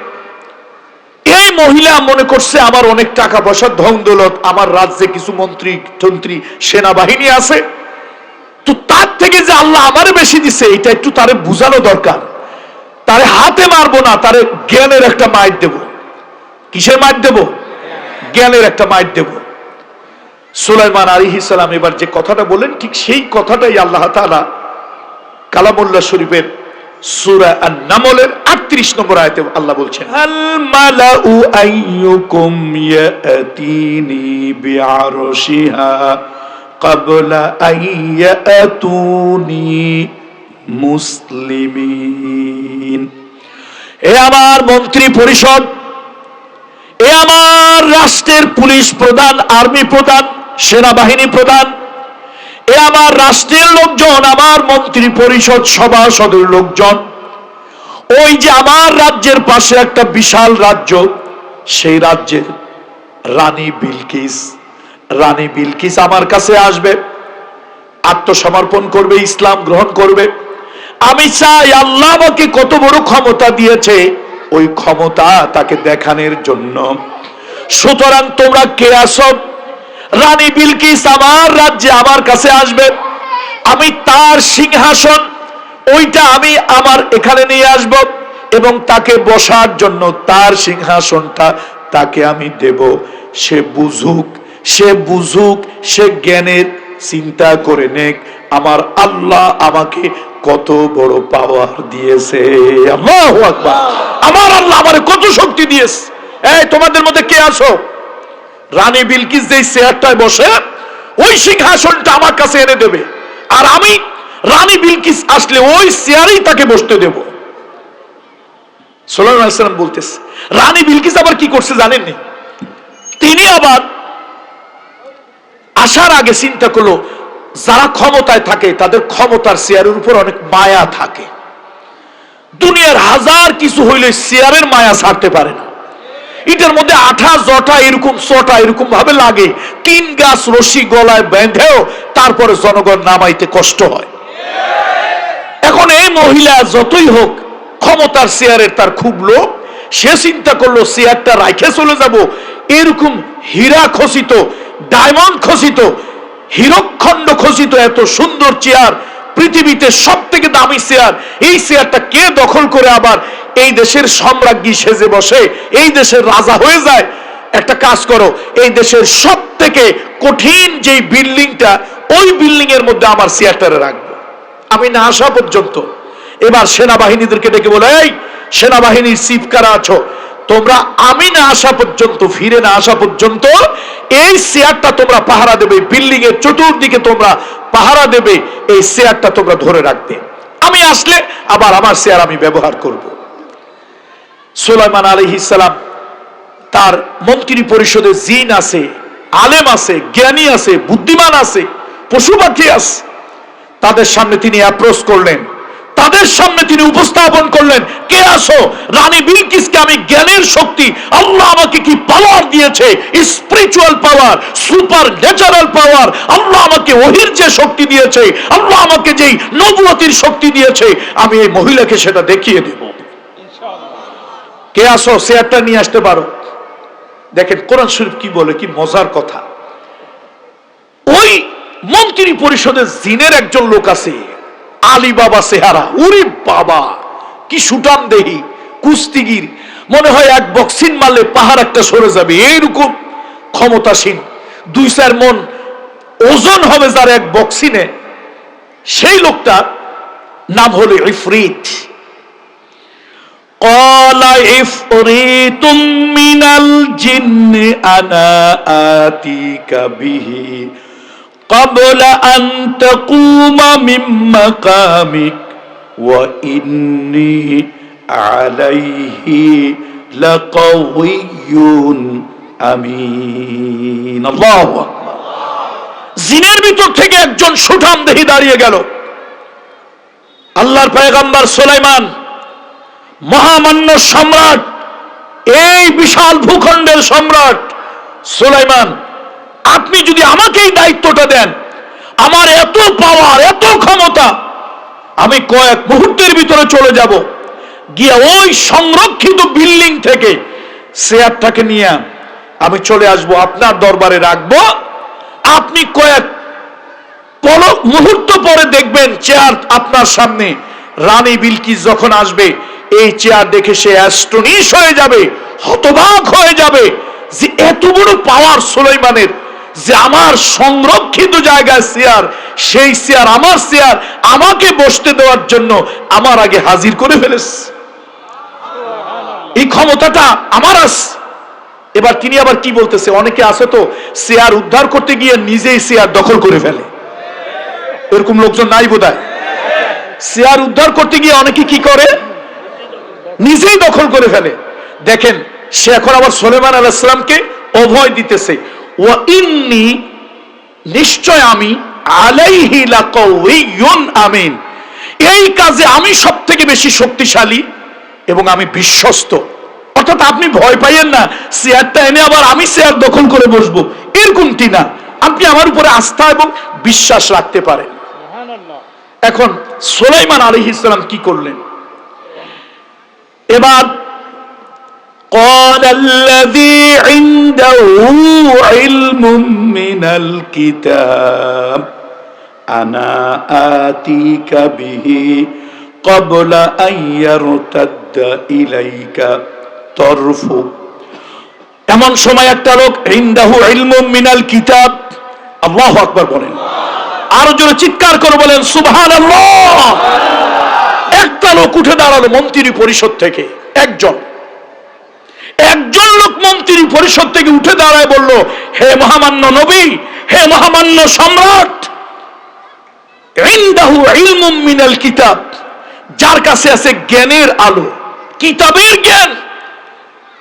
এই মহিলা মনে করছে আমার অনেক টাকা পয়সা ধন দৌলত, আমার রাজ্যে কিছু মন্ত্রী সেনাবাহিনী আছে, তো তার থেকে যে আল্লাহ আমারে বেশি দিছে এটা একটু তারে বুঝানো দরকার। তারে হাতে মারবো না, তারে জ্ঞানের একটা মাইর দেব। কিসের মাইর দেব? জ্ঞানের একটা মাইর দেব। সুলাইমান আলাইহিস সালাম এবার যে কথাটা বলেন ঠিক সেই কথাটাই আল্লাহ তাআলা কালামুল্লাহ শরীফের সূরা আন-নামলের 38 নম্বর আয়াতে আল্লাহ বলছেন, আল মালাউ আইয়ুকুম ইয়াতিনি বিআরশিহা ক্বাবলা আইয়াতুনি মুসলিমিন। এ আমার মন্ত্রী পরিষদ, এ আমার রাষ্ট্রের পুলিশ প্রধান, আর্মি প্রধান, সেনাবাহিনী প্রধান, এ আমার রাষ্ট্রের লোকজন, আমার মন্ত্রী পরিষদ সভাসদের লোকজন, ওই যে আমার রাজ্যের পাশে একটা বিশাল রাজ্য, সেই রাজ্যের রানী বিলকিস আমার কাছে আসবে, আত্মসমর্পণ করবে, ইসলাম গ্রহণ করবে। আমি চাই আল্লাহ আমাকে কত বড় ক্ষমতা দিয়েছে, ওই ক্ষমতা তাকে দেখানোর জন্য। সুতরাং তোমরা কে আসো? রানী বিলকিস আমার রাজ্যে আমার কাছে আসবে, আমি তার সিংহাসন ওইটা আমি আমার এখানে নিয়ে আসব এবং তাকে বসার জন্য তার সিংহাসনটা তাকে আমি দেব। সে বুঝুক, সে জ্ঞানের চিন্তা করে নেক আমার আল্লাহ আমাকে কত বড় পাওয়ার দিয়েছে। আল্লাহু আকবার। আমার আল্লাহ আমারে কত শক্তি দিয়েছে। এই তোমাদের মধ্যে কে আছো? রানী বিলকিস যেই চেয়ারটায় বসে ওই সিংহাসনটা আমার কাছে এনে দেবে, আর আমি রানী বিলকিস আসলে ওই চেয়ারেই তাকে বসতে দেব। সুলাইমান আলাইহিস সালাম বলতেছে, রানী বিলকিস আবার কি করছে জানেননি? তিনি আবার আসার আগে চিন্তা করলো, যারা ক্ষমতায় থাকে তাদের ক্ষমতার চেয়ারের উপর অনেক মায়া থাকে। দুনিয়ার হাজার কিছু হইলে চেয়ারের মায়া ছাড়তে পারে না। এটার মধ্যে আঠা জটা এরকম চটা এরকম ভাবে লাগে, 3 গাছ রশি গলায় বেঁধেও তারপরে জনগণ নামাইতে কষ্ট হয়। এখন এই মহিলা যতই হোক ক্ষমতার চেয়ারের তার খুব লোভ। সে চিন্তা করলো চেয়ারটা রাইখে চলে যাব, এরকম হীরা খচিত, ডায়মন্ড খচিত, হীরকখণ্ড খচিত এত সুন্দর চেয়ার, পৃথিবীতে সব থেকে দামি চেয়ার, এই চেয়ারটা কে দখল করে আবার এই দেশের সম্রাজ্ঞী সেজে বসে, এই দেশের রাজা হয়ে যায়। একটা কাজ করো, এই দেশের সব থেকে কঠিন যে বিল্ডিংটা, ওই বিল্ডিং এর মধ্যে আমার চেয়ারটারে রাখবো, আমি না আসা পর্যন্ত। এবার সেনাবাহিনীদেরকে ডেকে বলে, এই সেনাবাহিনীর চিফ কারা আছো, তোমরা আমি না আসা পর্যন্ত, ফিরে না আসা পর্যন্ত এই চেয়ারটা তোমরা পাহারা দেবে, বিল্ডিং এর চতুর্দিকে তোমরা পাহারা দেবে, এই চেয়ারটা তোমরা ধরে রাখবে, আমি আসলে আবার আমার চেয়ার আমি ব্যবহার করব। সুলাইমান আলাইহিস সালাম তার মন্ত্রী পরিষদে জিন আছে, আলেম আছে, জ্ঞানী আছে, বুদ্ধিমান আছে, পশু পাখি আছে, তাদের সামনে তিনি অ্যাপ্রোচ করলেন। তারা তাদের সামনে তিনি উপস্থাপন করলেন, কে আসো? রানী বিলকিসকে আমি জ্ঞানের শক্তি, আল্লাহ আমাকে কি পাওয়ার দিয়েছে, স্পিরিচুয়াল পাওয়ার, সুপার ন্যাচারাল পাওয়ার, আল্লাহ আমাকে ওহির যে শক্তি দিয়েছে, আল্লাহ আমাকে যেই নবুয়তির শক্তি দিয়েছে, আমি এই মহিলাকে সেটা দেখিয়ে দেব। কে আসো? চেয়ারটা নিয়ে আসতে পারো। দেখেন কোরআন শরীফ কি বলে, কি মজার কথা। ওই মন্ত্রী পরিষদের জিনের একজন লোক আছে, আলী বাবা চেহারা, ওরে বাবা কি সুটাম দেহি, কুস্তিগির, মনে হয় এক বক্সিং মারলে পাহাড় একটা সরে যাবে, এইরকম ক্ষমতাসীন, 2-4 মন ওজন হবে যার এক বক্সিনে। সেই লোকটা নাম হলো ইফরিত। قال عفريت من الجن أنا آتيك به قبل أن تقوم من مقامك وإني عليه لقوي أمين الله أكبر। জিনের ভিতর থেকে একজন সুঠাম দেহি দাঁড়িয়ে গেল। আল্লাহর পয়গম্বর সুলাইমান, মহামান্য সম্রাট, এই বিশাল ভূখণ্ডের সম্রাট সুলাইমান, আপনি যদি আমাকে এই দায়িত্বটা দেন, আমার এত পাওয়ার, এত ক্ষমতা, আমি কয়েক মুহূর্তের ভিতরে চলে যাব, গিয়ে ওই সংরক্ষিত বিল্ডিং থেকে চেয়ারটাকে নিয়ে আমি চলে আসব, আপনার দরবারে রাখবো। আপনি কয়েক মুহূর্ত পরে দেখবেন চেয়ার আপনার সামনে। রানী বিলকিস যখন আসবে, এই চেয়ার দেখে সে অ্যাস্টনিশ হয়ে যাবে, হতবাক হয়ে যাবে যে এত বড় পাওয়ার সুলাইমানের, যে আমার সংরক্ষিত জায়গায় চেয়ার, সেই চেয়ার আমার চেয়ার, আমাকে বসতে দেওয়ার জন্য আমার আগে হাজির করে ফেলেছে, এই ক্ষমতাটা আমার আছে। এবার তিনি আবার কি বলতেছে, অনেকে আছে তো চেয়ার উদ্ধার করতে গিয়ে নিজেই চেয়ার দখল করে ফেলে, এরকম লোকজন নাই বোধহয়? চেয়ার উদ্ধার করতে গিয়ে অনেকে কি করে, নিজেই দখল করে ফেলে। দেখেন সে এখন আবার সুলাইমান আলাইহিস সালামকে অভয় দিতেছে, ওয়া ইন্নী, নিশ্চয় আমি, আলাইহি লাকাউইয়ুন আমিন, এই কাজে আমি সবথেকে বেশি শক্তিশালী এবং আমি বিশ্বস্ত। অর্থাৎ আপনি ভয় পাইয়েন না, চেয়ারটা এনে আবার আমি চেয়ার দখল করে বসবো, এরকমটি না, আপনি আমার উপরে আস্থা এবং বিশ্বাস রাখতে পারেন। এখন সুলাইমান আলাইহিস সালাম কি করলেন? এবার قال الذي عنده علم من الكتاب أنا آتيك به قبل أن يرتد إليك طرفك। এমন সময় একটা লোক, ইনদাহু ইলমুম মিনাল কিতাব, আল্লাহু আকবার বলেন, আরো জোরে চিৎকার করে বলেন সুবহানাল্লাহ। একটা লোক উঠে দাঁড়ালো মন্ত্রী পরিষদ থেকে, একজন লোক মন্ত্রী পরিষদ থেকে উঠে দাঁড়ায় বলল, হে মহামান্য নবী, হে মহামান্য সম্রাট, ইনদাহু ইলমুম মিনাল কিতাব, যার কাছে আছে জ্ঞানের আলো, কিতাবের জ্ঞান,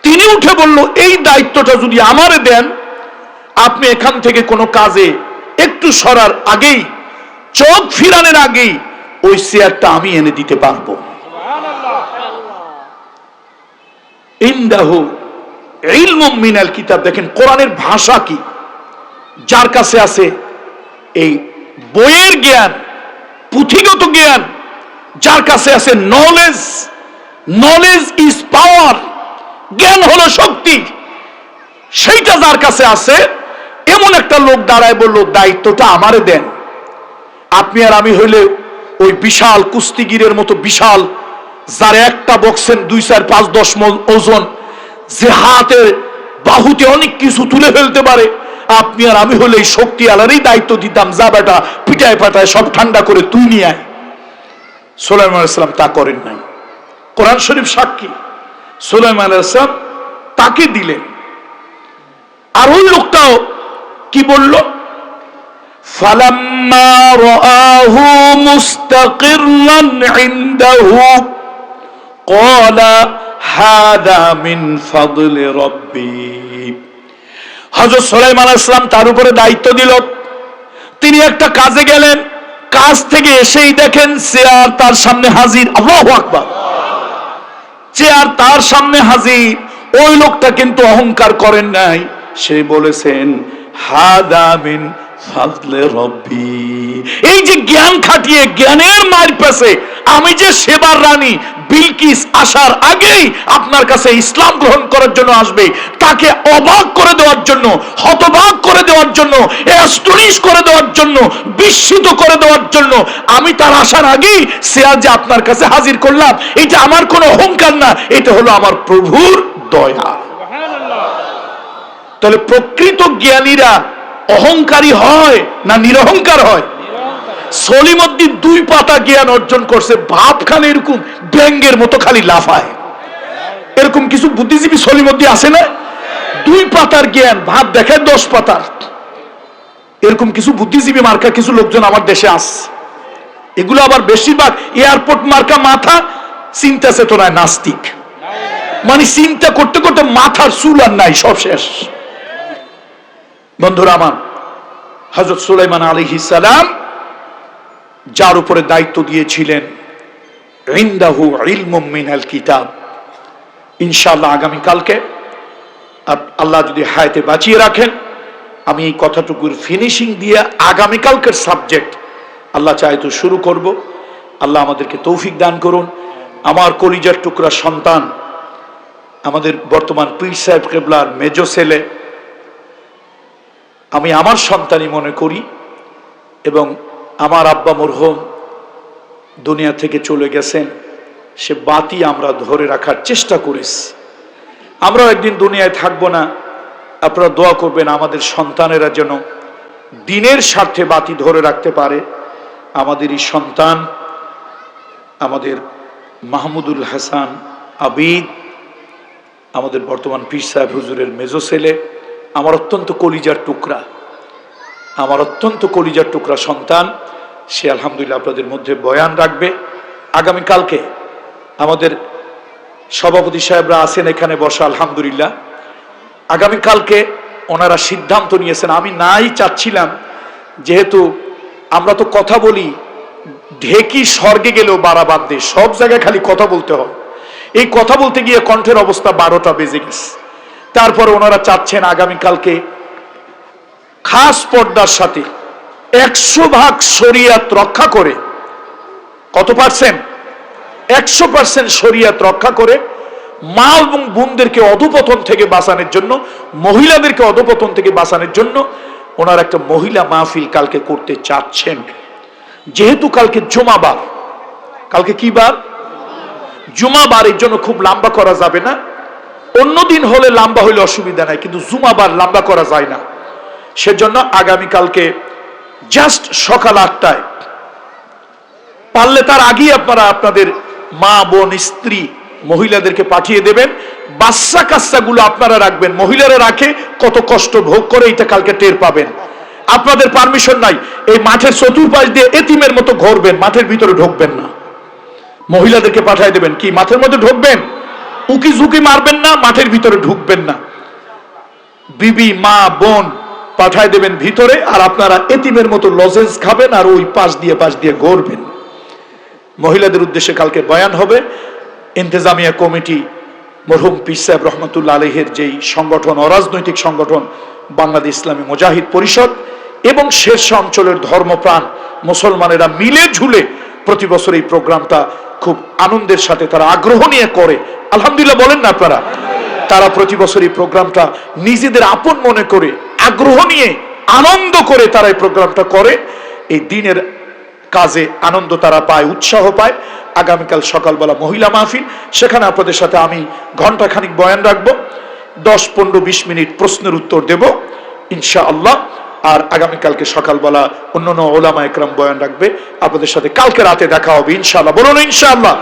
তিনি উঠে বলল, এই দায়িত্বটা যদি আমারে দেন, আপনি এখান থেকে কোনো কাজে একটু সরার আগেই, চোখ ফিরানোর আগেই ওই চেয়ারটা আমি এনে দিতে পারবো। ইনদাহু ইলমুম মিনাল কিতাব, দেখেন কোরআনের ভাষা কি, যার কাছে আছে এই বইয়ের জ্ঞান, পুঁথিগত জ্ঞান, যার কাছে আছে নলেজ, নলেজ ইজ পাওয়ার, জ্ঞান হলো শক্তি, সেইটা যার কাছে আছে, এমন একটা লোক দাঁড়ায় বলল, দায়িত্বটা আমারে দেন। আপনি আর আমি হইলে ওই বিশাল কুস্তিগিরের মতো বিশাল, যার একটা বক্সেন 2, 4, 5, 10 মণ ওজন, যে হাতে বাহুতে অনেক কিছু তুলে ফেলতে পারে, আপনি আর আমি হলে এই শক্তি আলারই দায়িত্ব দিতাম, যা বেটা পিটায় পাটায় সব ঠান্ডা করে তুই নিয়ে আয়। সুলাইমান আলাইহিস সালাম তা করেন নাই, কোরআন শরীফ সাক্ষী। সুলাইমান আলাইহিস সালাম তাকে দিলেন। আর ওই লোকটাও কি বলল, ফালাম্মা রাআহু মুস্তাকিররান ইনদাহু ক্বালা হাযা মিন ফাদলি রাব্বি। হযরত সুলাইমান আলাইহিস সালাম তার উপরে দায়িত্ব দিল, তিনি একটা কাজে গেলেন, কাজ থেকে এসেই দেখেন চেয়ার তার সামনে হাজির, আল্লাহু আকবার, চেয়ার তার সামনে হাজির। ওই লোকটা কিন্তু অহংকার করেন নাই, সে বলেছেন হাদা মিন ফাদলে রব্বি। এই যে জ্ঞান খাটিয়ে জ্ঞানের মার পেছে আমি যে সেবার রানী বিলকিস আসার আগেই আপনার কাছে ইসলাম গ্রহণ করার জন্য আসবে, তাকে অবাক করে দেওয়ার জন্য, হতবাক করে দেওয়ার জন্য, অ্যাস্টনিশ করে দেওয়ার জন্য, বিস্মিত করে দেওয়ার জন্য আমি তার আসার আগেই চেয়ার যে আপনার কাছে হাজির করলাম, এটা আমার কোনো অহংকার না, এটা হলো আমার প্রভুর দয়া। তাহলে প্রকৃত জ্ঞানীরা অহংকারী হয় না নিরহংকার হয়? সলিমউদ্দিন 2 পাতা জ্ঞান অর্জন করছে, ভাবখানে এরকম ব্যাঙ্গের মতো খালি লাফায়। এরকম কিছু বুদ্ধিজীবী সলিমউদ্দিন আছে না, 2 পাতার জ্ঞান, ভাব দেখায় 10 পাতার। এরকম কিছু বুদ্ধিজীবী মার্কা কিছু লোকজন আমার দেশে আছে। এগুলো আবার বেশিরভাগ এয়ারপোর্ট মার্কা মাথা, চিন্তা চেতনায় নাস্তিক, মানে চিন্তা করতে করতে মাথার চুল আর নাই, সব শেষ। বন্ধুরা আমার, হযরত সুলাইমান আলাইহিস সালাম যার উপরে দায়িত্ব দিয়েছিলেন, ইনদাহু ইলমুম মিনাল কিতাব, ইনশাআল্লাহ আগামী কালকে আল্লাহ যদি হায়াতে বাঁচিয়ে রাখেন, আমি এই কথাটুকুর ফিনিশিং দিয়ে আগামী কালকের সাবজেক্ট আল্লাহ চায় তো শুরু করব। আল্লাহ আমাদেরকে তৌফিক দান করুন। আমার কলিজার টুকরা সন্তান, আমাদের বর্তমান পীর সাহেব কেবলার মেজো ছেলে, আমি আমার সন্তানই মনে করি, এবং আমার আব্বা মরহুম দুনিয়া থেকে চলে গেছেন, সে বাতি আমরা ধরে রাখার চেষ্টা করেছি। আমরাও একদিন দুনিয়ায় থাকবো না, আপনারা দোয়া করবেন আমাদের সন্তানেরা যেন দিনের স্বার্থে বাতি ধরে রাখতে পারে। আমাদের এই সন্তান, আমাদের মাহমুদুল হাসান আবিদ, আমাদের বর্তমান পীর সাহেব হুজুরের মেজো ছেলে, আমার অত্যন্ত কলিজার টুকরা, আমার অত্যন্ত কলিজার টুকরা সন্তান, সে আলহামদুলিল্লাহ আপনাদের মধ্যে বয়ান রাখবে আগামীকালকে। আমাদের সভাপতি সাহেবরা আছেন এখানে বসা, আলহামদুলিল্লাহ। আগামীকালকে ওনারা সিদ্ধান্ত নিয়েছেন, আমি নাই চাচ্ছিলাম, যেহেতু আমরা তো কথা বলি, ঢেকি স্বর্গে গেলেও বাড়া বাদ দিয়ে, সব জায়গায় খালি কথা বলতে হয়। এই কথা বলতে গিয়ে কণ্ঠের অবস্থা 12টা বেজে গেছে। তারপর ওনারা চাচ্ছেন আগামীকালকে খাস পর্দার সাথে 100% শরিয়াত রক্ষা করে, কত পার্সেন্ট? 100% শরিয়াত রক্ষা করে মা এবং বোনদেরকে অধঃপতন থেকে বাঁচানোর জন্য, মহিলাদেরকে অধঃপতন থেকে বাঁচানোর জন্য ওনার একটা মহিলা মাহফিল কালকে করতে চাচ্ছেন। যেহেতু কালকে জুমাবার, কালকে কি বার? জুমাবার, এর জন্য খুব লম্বা করা যাবে না। অন্যদিন হলে লম্বা হইলে অসুবিধা নাই, কিন্তু জুমাবার লম্বা করা যায় না। সেজন্য আগামীকালকে জাস্ট সকাল 8টায়, পারলে তার আগেই আপনারা আপনাদের মা বোন স্ত্রী মহিলাদেরকে পাঠিয়ে দেবেন। বাচ্চা কাচ্চাগুলো আপনারা রাখবেন, মহিলারা রাখে কত কষ্ট ভোগ করে, এটা কালকে টের পাবেন। আপনাদের পারমিশন নাই, এই মাঠের চতুর্পাশ দিয়ে এতিমের মতো ঘুরবেন, মাঠের ভিতরে ঢুকবেন না। মহিলাদেরকে পাঠিয়ে দেবেন, কি মাঠের মধ্যে ঢুকবেন? উকি ঝুঁকি মারবেন না, মাঠের ভিতরে ঢুকবেন না। বিবি মা বোন পাঠায় দেবেন ভিতরে, আর আপনারা এতিমের মতো লজেন্স খাবেন আর ওই পাশ দিয়ে ঘুরবেন। মহিলাদের উদ্দেশ্যে কালকে বয়ান হবে। ইন্তেজামিয়া কমিটি, মরহুম পীর সাহেব রহমতুল্লাহ আলাইহির যেই সংগঠন, অরাজনৈতিক সংগঠন বাংলাদেশ ইসলামী মুজাহিদ পরিষদ, এবং শেরশাহ অঞ্চলের ধর্মপ্রাণ মুসলমানেরা মিলে ঝুলে প্রতি বছর এই প্রোগ্রামটা খুব আনন্দের সাথে তারা আগ্রহ নিয়ে করে। আলহামদুলিল্লাহ বলেন না আপনারা? তারা প্রতি বছর এই প্রোগ্রামটা নিজেদের আপন মনে করে, আগ্রহ নিয়ে, আনন্দ করে তারা এই প্রোগ্রামটা করে। এই দিনের কাজে আনন্দ তারা পায়, উৎসাহ পায়। আগামীকাল সকালবেলা মহিলা মাহফিল, সেখানে আপনাদের সাথে আমি ঘন্টাখানিক বয়ান রাখবো, 10, 15, 20 মিনিট প্রশ্নের উত্তর দেব ইনশাআল্লাহ। আর আগামীকালকে সকালবেলা অন্যান্য ওলামা একরাম বয়ান রাখবে। আপনাদের সাথে কালকে রাতে দেখা হবে ইনশাআল্লাহ। বলুন ইনশাআল্লাহ।